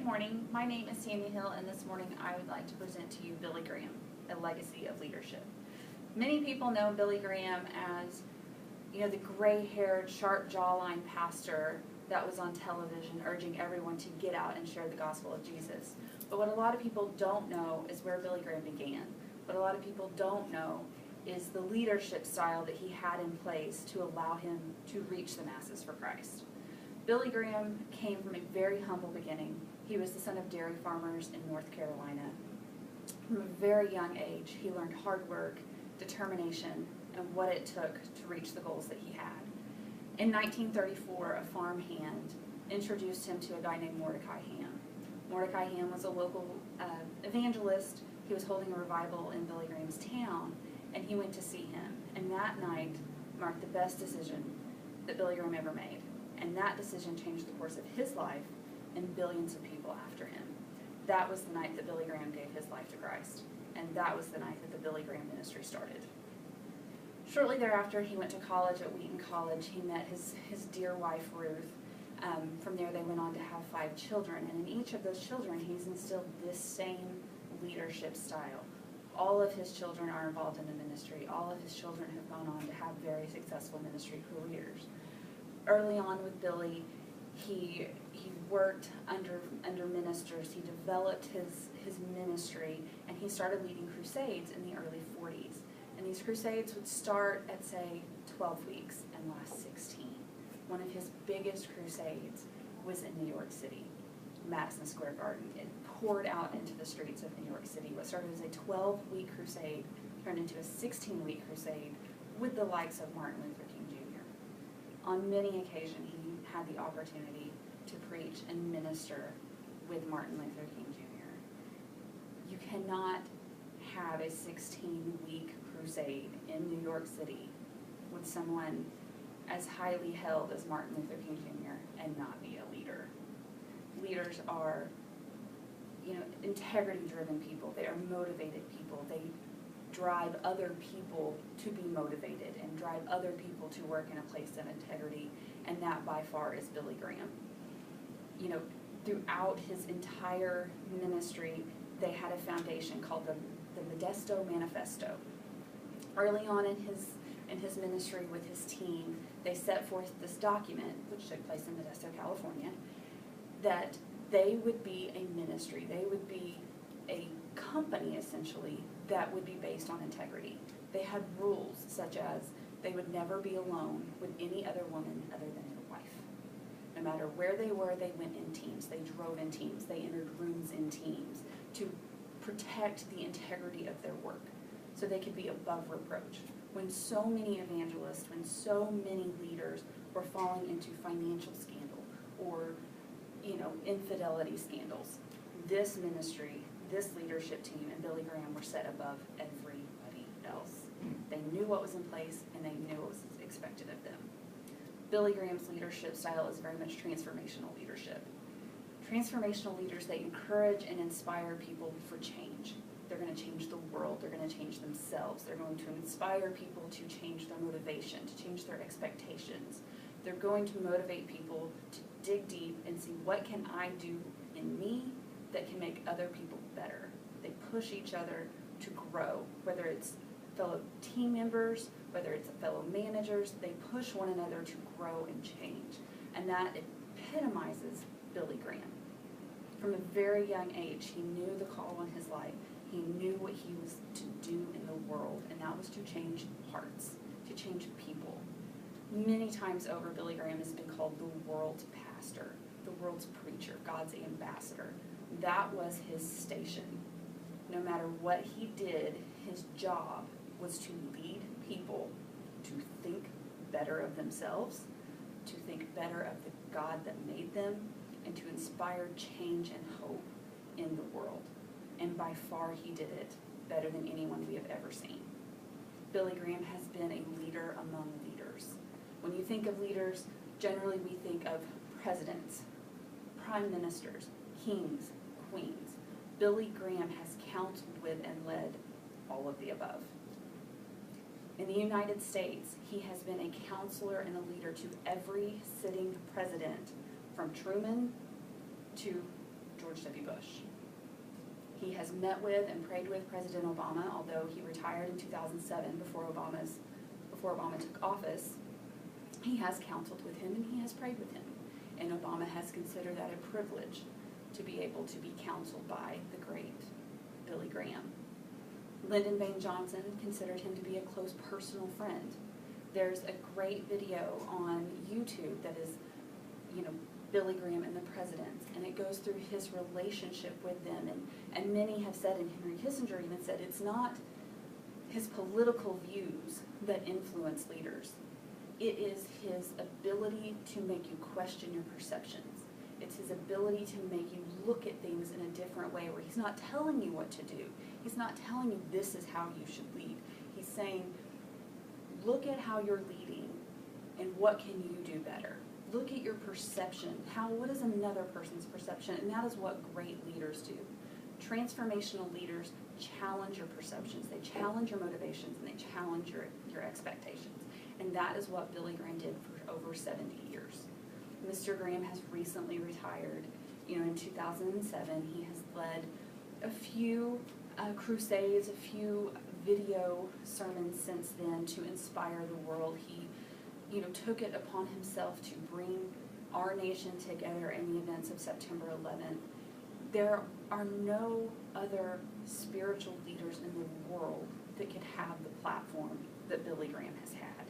Good morning. My name is Tanya Hill, and this morning I would like to present to you Billy Graham, a legacy of leadership. Many people know Billy Graham as, the gray-haired, sharp jawline pastor that was on television urging everyone to get out and share the gospel of Jesus. But what a lot of people don't know is where Billy Graham began. What a lot of people don't know is the leadership style that he had in place to allow him to reach the masses for Christ. Billy Graham came from a very humble beginning. He was the son of dairy farmers in North Carolina. From a very young age, he learned hard work, determination, and what it took to reach the goals that he had. In 1934, a farmhand introduced him to a guy named Mordecai Ham. Mordecai Ham was a local evangelist. He was holding a revival in Billy Graham's town, and he went to see him. And that night marked the best decision that Billy Graham ever made. And that decision changed the course of his life and billions of people after him. That was the night that Billy Graham gave his life to Christ. And that was the night that the Billy Graham ministry started. Shortly thereafter, he went to college at Wheaton College. He met his dear wife, Ruth. From there, they went on to have 5 children. And in each of those children, he's instilled this same leadership style. All of his children are involved in the ministry. All of his children have gone on to have very successful ministry careers. Early on with Billy, he worked under ministers. He developed his ministry, and he started leading crusades in the early 40s. And these crusades would start at, say, 12 weeks and last 16. One of his biggest crusades was in New York City, Madison Square Garden. It poured out into the streets of New York City. What started as a 12-week crusade turned into a 16-week crusade with the likes of Martin Luther King Jr. On many occasions, he had the opportunity to preach and minister with Martin Luther King Jr. You cannot have a 16-week crusade in New York City with someone as highly held as Martin Luther King Jr. and not be a leader. Leaders are, integrity-driven people. They are motivated people. They drive other people to be motivated and drive other people to work in a place of integrity, and that by far is Billy Graham. Throughout his entire ministry, they had a foundation called the Modesto Manifesto. Early on in his ministry with his team, they set forth this document, which took place in Modesto, California, that they would be a ministry, they would be a company, essentially, that would be based on integrity. They had rules such as they would never be alone with any other woman other than their wife. No matter where they were, they went in teams. They drove in teams. They entered rooms in teams to protect the integrity of their work so they could be above reproach. When so many evangelists, when so many leaders were falling into financial scandal or, infidelity scandals, this ministry, this leadership team, and Billy Graham were set above everybody else. They knew what was in place, and they knew what was expected of them. Billy Graham's leadership style is very much transformational leadership. Transformational leaders, they encourage and inspire people for change. They're going to change the world. They're going to change themselves. They're going to inspire people to change their motivation, to change their expectations. They're going to motivate people to dig deep and see, what can I do in me that can make other people better? They push each other to grow, whether it's fellow team members, whether it's fellow managers. They push one another to grow and change. And that epitomizes Billy Graham. From a very young age, he knew the call on his life. He knew what he was to do in the world, and that was to change hearts, to change people. Many times over, Billy Graham has been called the world's pastor, the world's preacher, God's ambassador. That was his station. No matter what he did, his job was to lead people to think better of themselves, to think better of the God that made them, and to inspire change and hope in the world. And by far he did it better than anyone we have ever seen. Billy Graham has been a leader among leaders. When you think of leaders, generally we think of presidents, prime ministers, kings, queens. Billy Graham has counseled with and led all of the above. In the United States, he has been a counselor and a leader to every sitting president, from Truman to George George W. Bush. He has met with and prayed with President Obama, although he retired in 2007 before Obama took office. He has counseled with him and he has prayed with him. And Obama has considered that a privilege to be able to be counseled by the great Billy Graham. Lyndon Baines Johnson considered him to be a close personal friend. There's a great video on YouTube that is, Billy Graham and the presidents, and it goes through his relationship with them. And many have said, and Henry Kissinger even said, it's not his political views that influence leaders. It is his ability to make you question your perceptions. It's his ability to make you look at things in a different way, where he's not telling you what to do. He's not telling you this is how you should lead. He's saying, look at how you're leading and what can you do better. Look at your perception. What is another person's perception? And that is what great leaders do. Transformational leaders challenge your perceptions. They challenge your motivations and they challenge your expectations. And that is what Billy Graham did for over 70 years. Mr. Graham has recently retired. In 2007, he has led a few crusades, a few video sermons since then to inspire the world. He took it upon himself to bring our nation together in the events of September 11th. There are no other spiritual leaders in the world that could have the platform that Billy Graham has had,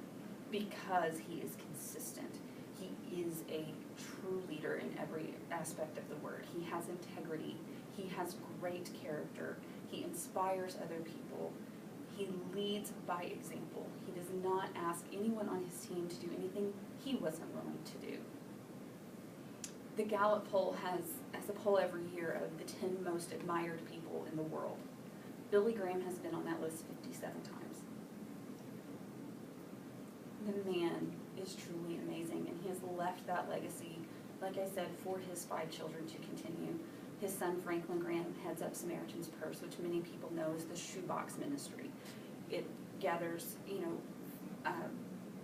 because he is consistent. He is a true leader in every aspect of the word. He has integrity. He has great character. He inspires other people. He leads by example. He does not ask anyone on his team to do anything he wasn't willing to do. The Gallup poll has a poll every year of the 10 most admired people in the world. Billy Graham has been on that list 57 times. The man is truly amazing, and he has left that legacy, like I said, for his 5 children to continue. His son Franklin Graham heads up Samaritan's Purse, which many people know as the shoebox ministry. It gathers,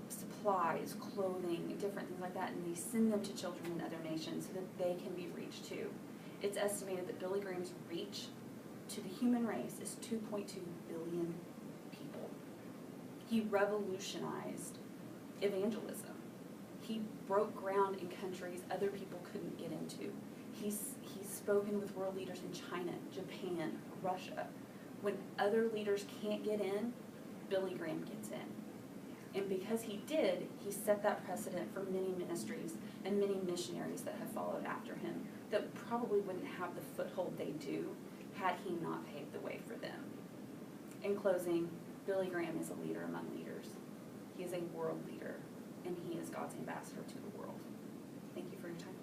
supplies, clothing, different things like that, and they send them to children in other nations so that they can be reached too. It's estimated that Billy Graham's reach to the human race is 2.2 billion people. He revolutionized evangelism. He broke ground in countries other people couldn't get into. He's spoken with world leaders in China, Japan, Russia. When other leaders can't get in, Billy Graham gets in. And because he did, he set that precedent for many ministries and many missionaries that have followed after him that probably wouldn't have the foothold they do had he not paved the way for them. In closing, Billy Graham is a leader among leaders. He is a world leader, and he is God's ambassador to the world. Thank you for your time.